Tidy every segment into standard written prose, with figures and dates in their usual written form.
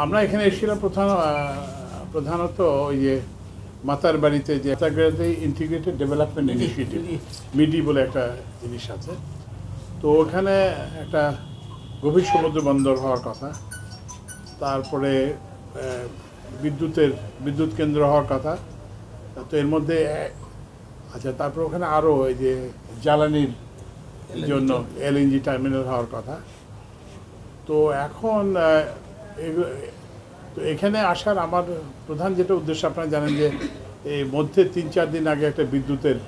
আমরা এখানে এসেছিলাম প্রধানত ওই যে মাতার বাড়িতে যে ইন্টিগ্রেটেড ডেভেলপমেন্ট ইনিশিয়েটিভ মিডি বলে একটা জিনিস আছে। তো ওখানে একটা গভীর সমুদ্র বন্দর হওয়ার কথা, তারপরে বিদ্যুৎ কেন্দ্র হওয়ার কথা। তো এর মধ্যে আচ্ছা, তারপর ওখানে আরও এই যে জ্বালানির জন্য এলএনজি টার্মিনাল হওয়ার কথা। তো এখন তো এখানে আসার আমার প্রধান যেটা উদ্দেশ্য, আপনারা জানেন যে এই মধ্যে 3-4 দিন আগে একটা বিদ্যুতের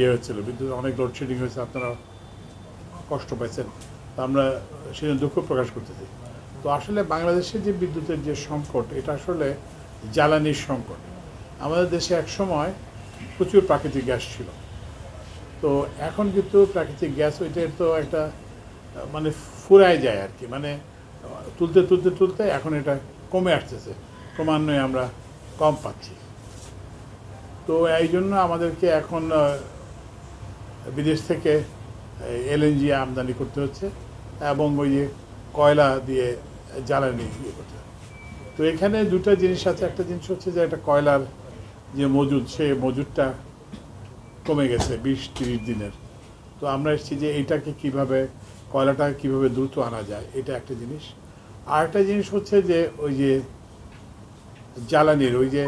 হয়েছিল, বিদ্যুৎ অনেক লোডশেডিং হয়েছে, আপনারা কষ্ট পাইছেন। তো আমরা সেজন্য দুঃখ প্রকাশ করতেছি। তো আসলে বাংলাদেশের যে বিদ্যুতের যে সংকট, এটা আসলে জ্বালানির সংকট। আমাদের দেশে এক সময় প্রচুর প্রাকৃতিক গ্যাস ছিল, তো এখন কিন্তু প্রাকৃতিক গ্যাস ওইটার তো একটা মানে ফুরায় যায় আর কি, মানে তুলতে এখন এটা কমে আসতেছে, ক্রমান্বয়ে আমরা কম পাচ্ছি। তো এই জন্য আমাদেরকে এখন বিদেশ থেকে এলএনজি আমদানি করতে হচ্ছে এবং ওই যে কয়লা দিয়ে জ্বালানি ইয়ে করতে হবে। তো এখানে দুটো জিনিস আছে। একটা জিনিস হচ্ছে যে একটা কয়লার যে মজুদ, সে মজুদটা কমে গেছে 20-30 দিনের। তো আমরা এসেছি যে এইটাকে কীভাবে, কয়লাটাকে কীভাবে দ্রুত আনা যায়, এটা একটা জিনিস। আর একটা জিনিস হচ্ছে যে ওই যে জ্বালানির ওই যে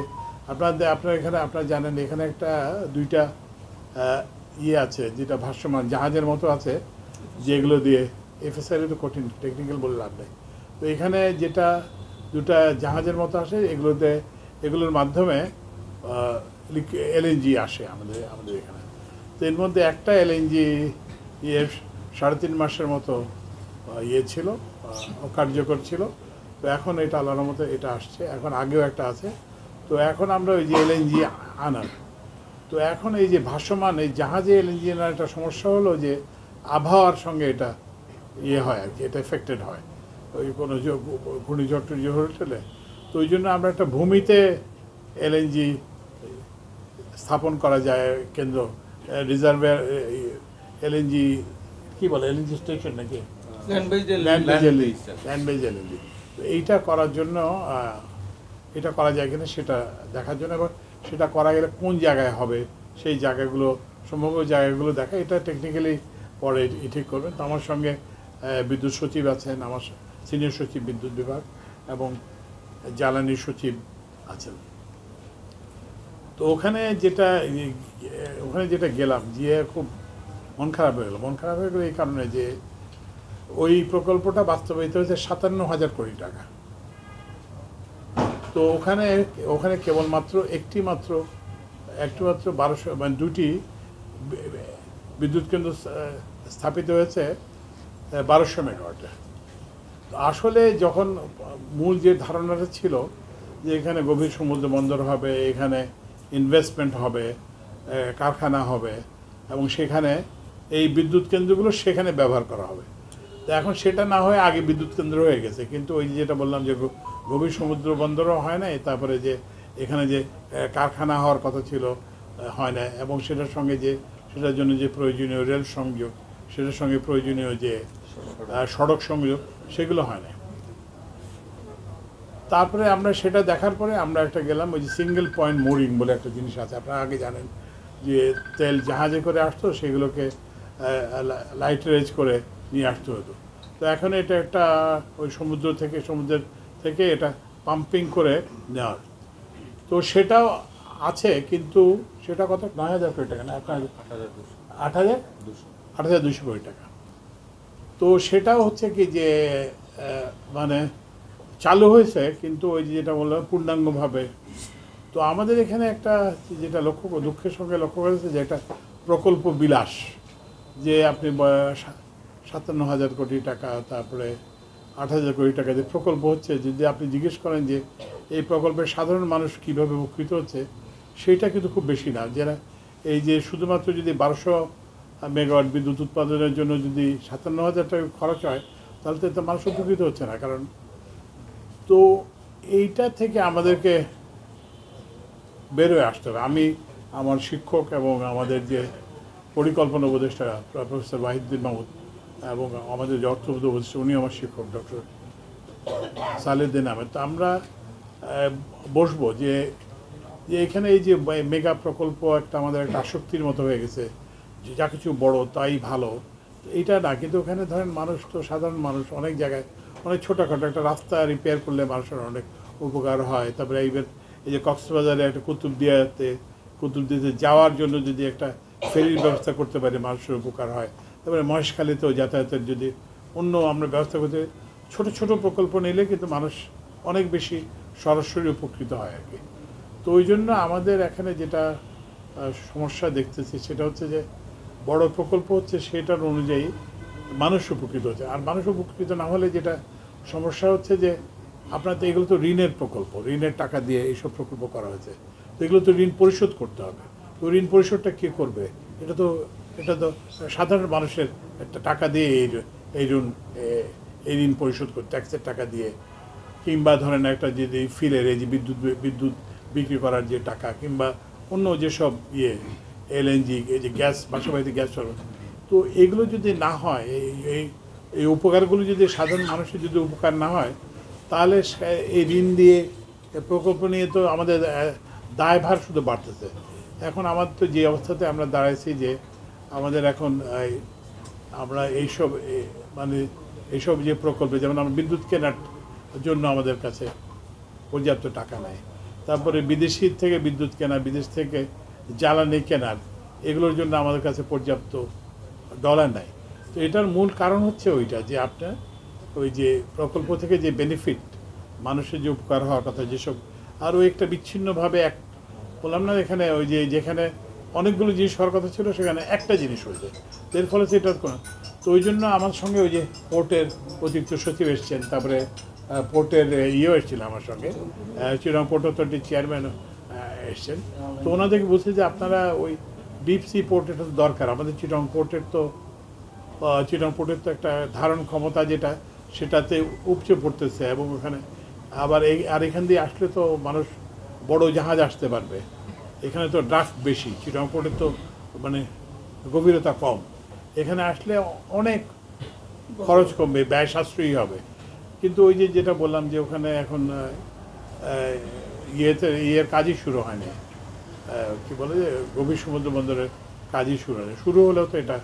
আপনার এখানে আপনারা জানেন এখানে একটা দুইটা আছে যেটা ভাসমান জাহাজের মতো আছে, যেগুলো দিয়ে এফএসআই তো কঠিন টেকনিক্যাল বলে লাভ নেই। তো এখানে যেটা দুটা জাহাজের মতো আসে, এগুলোর মাধ্যমে এলএনজি আসে আমাদের এখানে। তো এর মধ্যে একটা এলএনজি 3.5 মাসের মতো ছিল, কার্যকর ছিল। তো এখন এটা আল্লাহর মতো এটা আসছে, এখন আগেও একটা আছে। তো এখন আমরা ওই যে এলএনজি আনার, তো এখন এই যে ভাসমান এই জাহাজে এলএনজি আনার একটা সমস্যা হলো যে আবহাওয়ার সঙ্গে এটা হয় আর কি, এটা এফেক্টেড হয় ওই কোনো ঘূর্ণিঝড় হলে। তো ওই জন্য আমরা একটা ভূমিতে এলএনজি স্থাপন করা যায় কেন্দ্র, রিজার্ভার এলএনজি কি বলে, এলএনজি স্টেশন নাকি ল্যান্ড-বেজ এলএনজি। তো এইটা করার জন্য এটা করা যায় কিনা সেটা দেখার জন্য, এবং সেটা করা গেলে কোন জায়গায় হবে সেই জায়গাগুলো, সম্ভাব্য জায়গাগুলো দেখা, এটা টেকনিক্যালি পরে ঠিক করবেন। তো আমার সঙ্গে বিদ্যুৎ সচিব আছেন, আমার সিনিয়র সচিব বিদ্যুৎ বিভাগ এবং জ্বালানি সচিব আছেন। তো ওখানে যেটা গেলাম, গিয়ে খুব মন খারাপ হয়ে গেল এই কারণে যে ওই প্রকল্পটা বাস্তবায়িত হয়েছে 57,000 কোটি টাকা। তো ওখানে কেবলমাত্র একটি মাত্র 1200 মানে 2টি বিদ্যুৎ কেন্দ্র স্থাপিত হয়েছে 1200 মেগাওয়াটে। আসলে যখন মূল যে ধারণাটা ছিল যে এখানে গভীর সমুদ্র বন্দর হবে, এখানে ইনভেস্টমেন্ট হবে, কারখানা হবে এবং সেখানে এই বিদ্যুৎ কেন্দ্রগুলো সেখানে ব্যবহার করা হবে। তো এখন সেটা না হয়ে আগে বিদ্যুৎ কেন্দ্র হয়ে গেছে, কিন্তু ওই যেটা বললাম যে গভীর সমুদ্র বন্দরও হয় নাই, তারপরে যে এখানে যে কারখানা হওয়ার কথা ছিল হয় না, এবং সেটার জন্য যে প্রয়োজনীয় রেল সংযোগ, সেটার সঙ্গে প্রয়োজনীয় যে সড়ক সংযোগ, সেগুলো হয় না। তারপরে আমরা সেটা দেখার পরে আমরা একটা গেলাম ওই যে সিঙ্গেল পয়েন্ট মোরিং বলে একটা জিনিস আছে। আপনারা আগে জানেন যে তেল জাহাজে করে আসতো, সেগুলোকে লাইটারেজ করে নিয়ে আসতে হতো। তো এখন এটা একটা ওই সমুদ্রের থেকে এটা পাম্পিং করে নেওয়ার, তো সেটাও আছে, কিন্তু সেটা কত 9,000 কোটি টাকা না, 8,200 কোটি টাকা। তো সেটাও হচ্ছে কি যে মানে চালু হয়েছে, কিন্তু ওই যেটা বললাম পূর্ণাঙ্গভাবে। তো আমাদের এখানে একটা যেটা দুঃখের সঙ্গে লক্ষ্য করেছে যে একটা প্রকল্প বিলাস, যে আপনি 57,000 কোটি টাকা, তারপরে 8,000 কোটি টাকা যে প্রকল্প হচ্ছে, যদি আপনি জিজ্ঞেস করেন যে এই প্রকল্পের সাধারণ মানুষ কীভাবে উপকৃত হচ্ছে, সেইটা কিন্তু খুব বেশি না। যারা এই যে শুধুমাত্র যদি 1200 মেগাওয়াট বিদ্যুৎ উৎপাদনের জন্য যদি 57,000 টাকা খরচ হয়, তাহলে তো মানুষ উপকৃত হচ্ছে না। কারণ তো এইটা থেকে আমাদেরকে বেরোয় আসতে হবে। আমি আমার শিক্ষক এবং আমাদের যে পরিকল্পনা উপদেষ্টা প্রফেসর ওয়াহিদুদ্দিন মাহমুদ এবং আমাদের যে অর্থ উপদেষ্টা, উনি আমার শিক্ষক ডক্টর সালেউদ্দিন আহমেদ। তো আমরা বসবো যে যে এখানে এই যে মেগা প্রকল্প একটা আমাদের একটা আসক্তির মতো হয়ে গেছে, যে যা কিছু বড় তাই ভালো, এইটা না। কিন্তু ওখানে ধরেন মানুষ তো সাধারণ মানুষ অনেক জায়গায় অনেক ছোটোখাটো একটা রাস্তা রিপেয়ার করলে মানুষের অনেক উপকার হয়। তারপরে এই যে কক্সবাজারে একটা কুতুবদিয়াতে যাওয়ার জন্য যদি একটা ফেরির ব্যবস্থা করতে পারি মানুষের উপকার হয়। তারপরে মহেশখালীতেও যাতায়াতের যদি অন্য আমরা ব্যবস্থা করতে, ছোট ছোট প্রকল্প নিলে কিন্তু মানুষ অনেক বেশি সরাসরি উপকৃত হয় আর কি। তো ওই জন্য আমাদের এখানে যেটা সমস্যা দেখতেছি সেটা হচ্ছে যে বড় প্রকল্প হচ্ছে সেটার অনুযায়ী মানুষ উপকৃত হচ্ছে, আর মানুষ উপকৃত না হলে যেটা সমস্যা হচ্ছে যে আপনার তো এগুলো তো ঋণের প্রকল্প, ঋণের টাকা দিয়ে এইসব প্রকল্প করা হয়েছে। তো এগুলো তো ঋণ পরিশোধ করতে হবে। তো ঋণ পরিশোধটা কে করবে? এটা তো সাধারণ মানুষের একটা টাকা দিয়ে এই ঋণ পরিশোধ করতে, ট্যাক্সের টাকা দিয়ে, কিংবা ধরেন একটা যদি ফিলের এই যে বিদ্যুৎ বিক্রি করার যে টাকা, কিংবা অন্য যেসব এলএনজি, এই যে গ্যাস, বাসাবাড়িতে গ্যাস চলে। তো এগুলো যদি না হয়, এই উপকারগুলো যদি সাধারণ মানুষের যদি উপকার না হয়, তাহলে এই ঋণ দিয়ে প্রকল্প নিয়ে তো আমাদের দায়ভার শুধু বাড়তেছে। এখন আমাদের তো যে অবস্থাতে আমরা দাঁড়াইছি যে আমাদের এখন আমরা এইসব যে প্রকল্পে, যেমন আমরা বিদ্যুৎ কেনার জন্য আমাদের কাছে পর্যাপ্ত টাকা নাই। তারপরে বিদেশির থেকে বিদ্যুৎ কেনা, বিদেশ থেকে জ্বালানি কেনার, এগুলোর জন্য আমাদের কাছে পর্যাপ্ত ডলার নাই। তো এটার মূল কারণ হচ্ছে ওইটা যে আপনার ওই যে প্রকল্প থেকে যে বেনিফিট, মানুষের যে উপকার হওয়ার কথা যেসব, আর ওই একটা বিচ্ছিন্নভাবে বললাম না এখানে ওই যে যেখানে অনেকগুলো জিনিস হওয়ার কথা ছিল সেখানে একটা জিনিস হয়েছে। এর ফলে সেটার কোনো, তো ওই জন্য আমার সঙ্গে ওই যে পোর্টের অতিরিক্ত সচিব এসছেন, তারপরে পোর্টের এসেছিল আমার সঙ্গে, চিটাগং পোর্ট অথরিটির চেয়ারম্যান এসছেন। তো ওনাদেরকে বলছে যে আপনারা ওই ডিপ সি পোর্টের দরকার। আমাদের চিটাগং পোর্টের তো একটা ধারণ ক্ষমতা যেটা, সেটাতে উপচে পড়তেছে, এবং ওখানে আবার এখান দিয়ে আসলে তো মানুষ বড় জাহাজ আসতে পারবে। এখানে তো ড্রাফট বেশি, চিটাগং পোর্টের তো মানে গভীরতা কম। এখানে আসলে অনেক খরচ কমবে, ব্যয় সাশ্রয়ী হবে। কিন্তু ওই যে যেটা বললাম যে ওখানে এখন ইয়ের কাজই শুরু হয়নি, কি বলে যে গভীর সমুদ্র বন্দরের কাজই শুরু হয়নি। শুরু হলেও তো এটা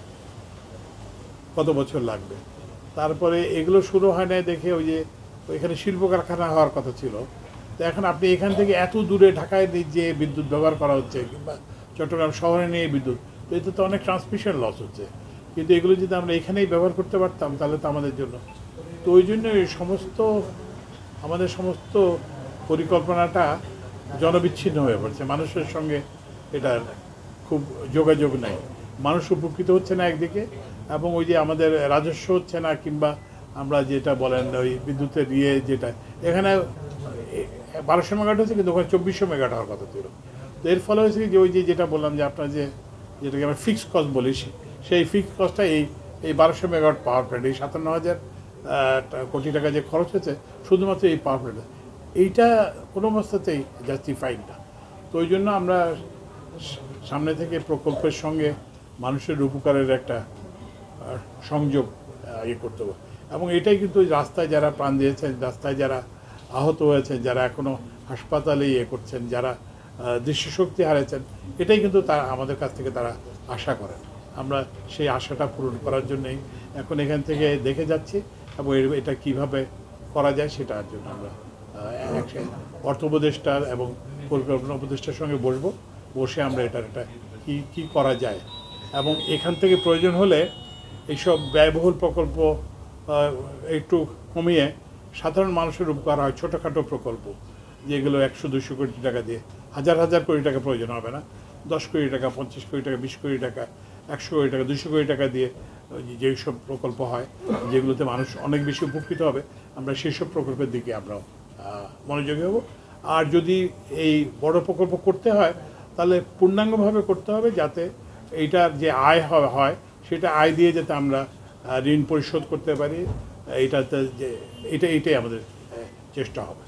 কত বছর লাগবে। তারপরে এগুলো শুরু হয় না দেখে ওই যে ওইখানে শিল্প কারখানা হওয়ার কথা ছিল। তো এখন আপনি এখান থেকে এত দূরে ঢাকায় যে বিদ্যুৎ ব্যবহার করা হচ্ছে, কিংবা চট্টগ্রাম শহরে নিয়ে বিদ্যুৎ, তো এতে তো অনেক ট্রান্সমিশন লস হচ্ছে। কিন্তু এগুলো যদি আমরা এখানেই ব্যবহার করতে পারতাম তাহলে তো আমাদের জন্য, তো ওই জন্য আমাদের সমস্ত পরিকল্পনাটা জনবিচ্ছিন্ন হয়ে পড়ছে। মানুষের সঙ্গে এটার খুব যোগাযোগ নাই, মানুষ উপকৃত হচ্ছে না একদিকে, এবং ওই যে আমাদের রাজস্ব হচ্ছে না, কিংবা আমরা যেটা বলেন ওই বিদ্যুতের যেটা এখানে 1200 মেগাওয়াট হচ্ছে, কিন্তু ওখানে 2400 মেগাওয়াট হওয়ার কথা ছিল। তো এর ফলে হয়েছে যে ওই যে যেটা বললাম যে আপনার যেটাকে আমরা ফিক্সড কস্ট বলি, সেই ফিক্সড কস্টটা এই 1200 মেগাওয়াট পাওয়ার প্ল্যান্ট, এই 57,000 কোটি টাকা যে খরচ হয়েছে শুধুমাত্র এই পাওয়ার প্ল্যান্ট, এইটা কোনো অবস্থাতেই জাস্টিফাইড না। তো ওই জন্য আমরা সামনে থেকে প্রকল্পের সঙ্গে মানুষের উপকারের একটা সংযোগ করতে হবে। এবং এটাই কিন্তু রাস্তায় যারা প্রাণ দিয়েছেন, রাস্তায় যারা আহত হয়েছেন, যারা এখনও হাসপাতালে করছেন, যারা দৃষ্টিশক্তি হারিয়েছেন, এটাই কিন্তু আমাদের কাছ থেকে তারা আশা করেন। আমরা সেই আশাটা পূরণ করার জন্যই এখন এখান থেকে দেখে যাচ্ছি, এবং এটা কিভাবে করা যায় সেটার জন্য আমরা অর্থ উপদেষ্টা এবং পরিকল্পনা উপদেষ্টার সঙ্গে বসে আমরা এটার কি করা যায়, এবং এখান থেকে প্রয়োজন হলে এইসব ব্যয়বহুল প্রকল্প একটু কমিয়ে সাধারণ মানুষের উপকার হয় ছোটোখাটো প্রকল্প, যেগুলো 100-200 কোটি টাকা দিয়ে, হাজার কোটি টাকা প্রয়োজন হবে না, 10 কোটি টাকা, 50 কোটি টাকা, 20 কোটি টাকা, 100 কোটি টাকা, 200 কোটি টাকা দিয়ে যেই সব প্রকল্প হয়, যেগুলোতে মানুষ অনেক বেশি উপকৃত হবে, আমরা সেই সব প্রকল্পের দিকে আমরা মনোযোগী হব। আর যদি এই বড় প্রকল্প করতে হয় তাহলে পূর্ণাঙ্গভাবে করতে হবে, যাতে এইটার যে আয় হয় সেটা আয় দিয়ে যাতে আমরা ঋণ পরিশোধ করতে পারি, এইটাতে যে এটাই আমাদের চেষ্টা হবে।